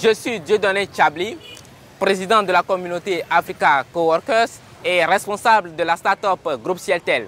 Je suis Dieudonné Tchabli, président de la communauté Africa Coworkers et responsable de la start-up Groupe Cieltel.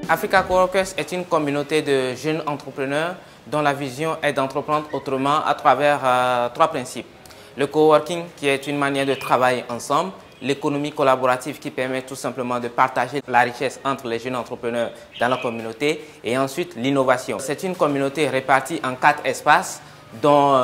Africa Coworkers est une communauté de jeunes entrepreneurs dont la vision est d'entreprendre autrement à travers trois principes. Le coworking, qui est une manière de travailler ensemble. L'économie collaborative, qui permet tout simplement de partager la richesse entre les jeunes entrepreneurs dans la communauté. Et ensuite, l'innovation. C'est une communauté répartie en 4 espaces, dont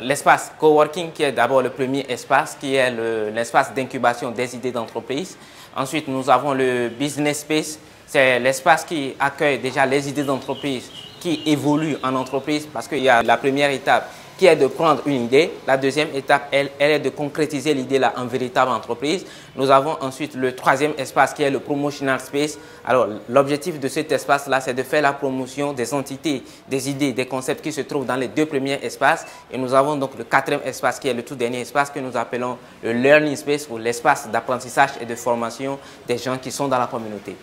l'espace coworking, qui est d'abord le premier espace, qui est l'espace d'incubation des idées d'entreprise. Ensuite, nous avons le business space. C'est l'espace qui accueille déjà les idées d'entreprise qui évoluent en entreprise, parce qu'il y a la première étape qui est de prendre une idée. La deuxième étape, elle est de concrétiser l'idée-là en véritable entreprise. Nous avons ensuite le troisième espace qui est le promotional space. Alors, l'objectif de cet espace-là, c'est de faire la promotion des entités, des idées, des concepts qui se trouvent dans les 2 premiers espaces. Et nous avons donc le 4e espace qui est le tout dernier espace que nous appelons le learning space, ou l'espace d'apprentissage et de formation des gens qui sont dans la communauté.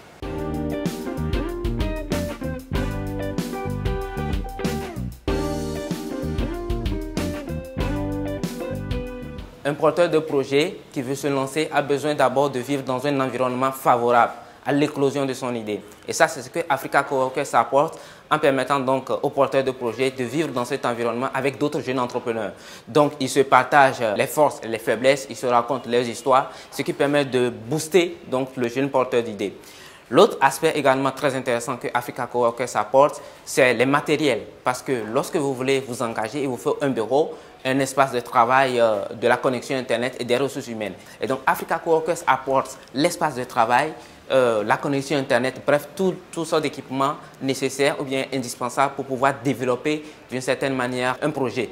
Un porteur de projet qui veut se lancer a besoin d'abord de vivre dans un environnement favorable à l'éclosion de son idée. Et ça, c'est ce que Africa Coworkers apporte en permettant donc aux porteurs de projet de vivre dans cet environnement avec d'autres jeunes entrepreneurs. Donc, ils se partagent les forces et les faiblesses, ils se racontent leurs histoires, ce qui permet de booster donc le jeune porteur d'idées. L'autre aspect également très intéressant que Africa Coworkers apporte, c'est les matériels. Parce que lorsque vous voulez vous engager, il vous faut un bureau, un espace de travail, de la connexion Internet et des ressources humaines. Et donc Africa Coworkers apporte l'espace de travail, la connexion Internet, bref, tout sortes d'équipements nécessaires ou bien indispensables pour pouvoir développer d'une certaine manière un projet.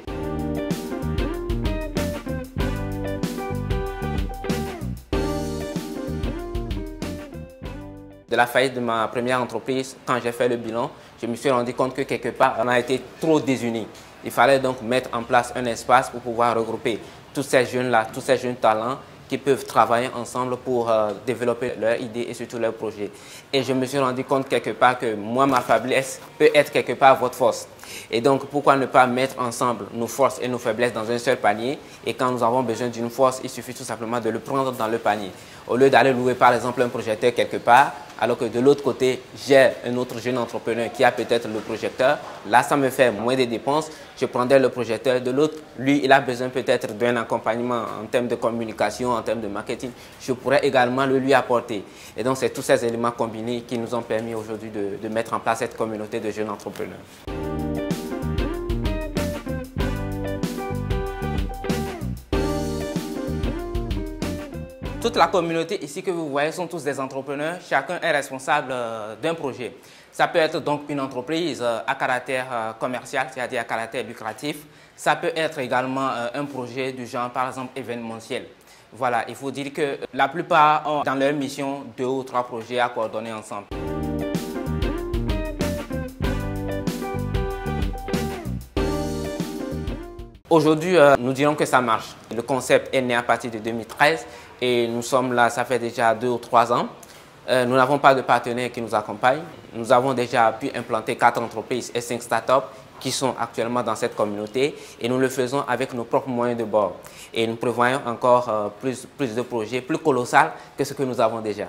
De la faillite de ma première entreprise, quand j'ai fait le bilan, je me suis rendu compte que quelque part, on a été trop désunis. Il fallait donc mettre en place un espace pour pouvoir regrouper tous ces jeunes-là, tous ces jeunes talents qui peuvent travailler ensemble pour développer leurs idées et surtout leurs projets. Et je me suis rendu compte quelque part que moi, ma faiblesse peut être quelque part votre force. Et donc, pourquoi ne pas mettre ensemble nos forces et nos faiblesses dans un seul panier? Et quand nous avons besoin d'une force, il suffit tout simplement de le prendre dans le panier. Au lieu d'aller louer par exemple un projecteur quelque part, alors que de l'autre côté, j'ai un autre jeune entrepreneur qui a peut-être le projecteur. Là, ça me fait moins de dépenses. Je prendrai le projecteur. De l'autre, lui, il a besoin peut-être d'un accompagnement en termes de communication, en termes de marketing. Je pourrais également le lui apporter. Et donc, c'est tous ces éléments combinés qui nous ont permis aujourd'hui de mettre en place cette communauté de jeunes entrepreneurs. Toute la communauté ici que vous voyez sont tous des entrepreneurs. Chacun est responsable d'un projet. Ça peut être donc une entreprise à caractère commercial, c'est-à-dire à caractère lucratif. Ça peut être également un projet du genre, par exemple, événementiel. Voilà, il faut dire que la plupart ont dans leur mission 2 ou 3 projets à coordonner ensemble. Aujourd'hui, nous dirons que ça marche. Le concept est né à partir de 2013 et nous sommes là, ça fait déjà 2 ou 3 ans. Nous n'avons pas de partenaires qui nous accompagnent. Nous avons déjà pu implanter 4 entreprises et 5 startups qui sont actuellement dans cette communauté et nous le faisons avec nos propres moyens de bord. Et nous prévoyons encore plus de projets plus colossaux que ce que nous avons déjà.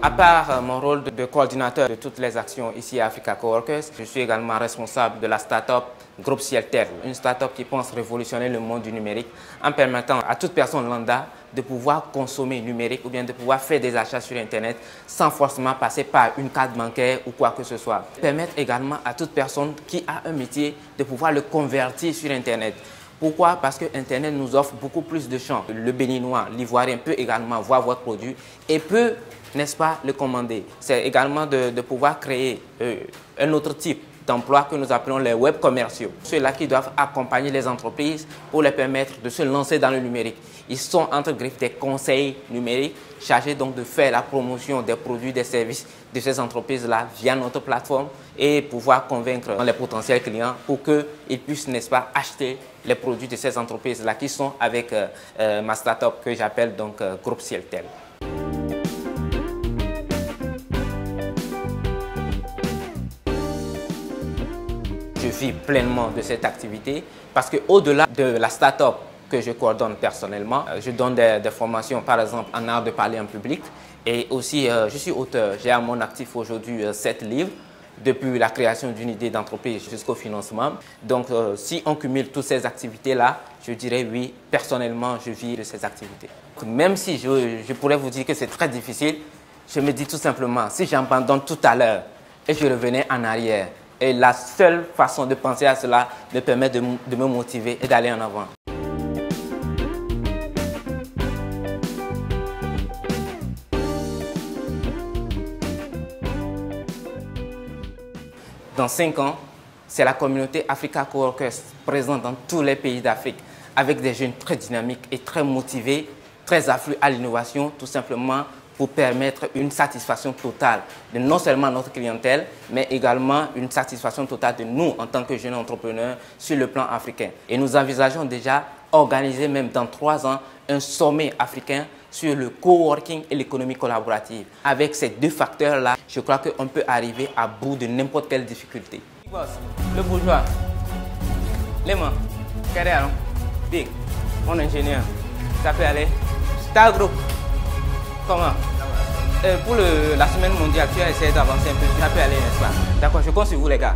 À part mon rôle de coordinateur de toutes les actions ici à Africa Coworkers, je suis également responsable de la start-up Groupe Cieltel, une start-up qui pense révolutionner le monde du numérique en permettant à toute personne lambda de pouvoir consommer numérique ou bien de pouvoir faire des achats sur Internet sans forcément passer par une carte bancaire ou quoi que ce soit. Permettre également à toute personne qui a un métier de pouvoir le convertir sur Internet. Pourquoi? Parce que Internet nous offre beaucoup plus de champs. Le Béninois, l'Ivoirien peut également voir votre produit et peut, n'est-ce pas, le commander. C'est également de pouvoir créer un autre type d'emploi que nous appelons les web commerciaux. Ceux-là qui doivent accompagner les entreprises pour les permettre de se lancer dans le numérique. Ils sont entre griffes des conseils numériques chargés donc de faire la promotion des produits, des services de ces entreprises-là via notre plateforme et pouvoir convaincre les potentiels clients pour qu'ils puissent, n'est-ce pas, acheter les produits de ces entreprises-là qui sont avec ma start-up que j'appelle donc Groupe Cieltel. Je vis pleinement de cette activité parce qu'au-delà de la start-up que je coordonne personnellement, je donne des formations par exemple en art de parler en public et aussi je suis auteur. J'ai à mon actif aujourd'hui 7 livres depuis la création d'une idée d'entreprise jusqu'au financement. Donc si on cumule toutes ces activités-là, je dirais oui, personnellement je vis de ces activités. Même si je pourrais vous dire que c'est très difficile, je me dis tout simplement si j'abandonne tout à l'heure et je revenais en arrière, et la seule façon de penser à cela me permet de me motiver et d'aller en avant. Dans 5 ans, c'est la communauté Africa Coworkers présente dans tous les pays d'Afrique avec des jeunes très dynamiques et très motivés, très affluents à l'innovation, tout simplement pour permettre une satisfaction totale de non seulement notre clientèle, mais également une satisfaction totale de nous en tant que jeunes entrepreneurs sur le plan africain. Et nous envisageons déjà organiser même dans 3 ans un sommet africain sur le coworking et l'économie collaborative. Avec ces 2 facteurs-là, je crois qu'on peut arriver à bout de n'importe quelle difficulté. Le bourgeois, les mains, carrière, big, mon ingénieur, ça peut aller. Star Group. Comment? Pour la semaine mondiale, tu as essayé d'avancer un peu, ça peut aller, n'est-ce pas? D'accord, je compte sur vous les gars.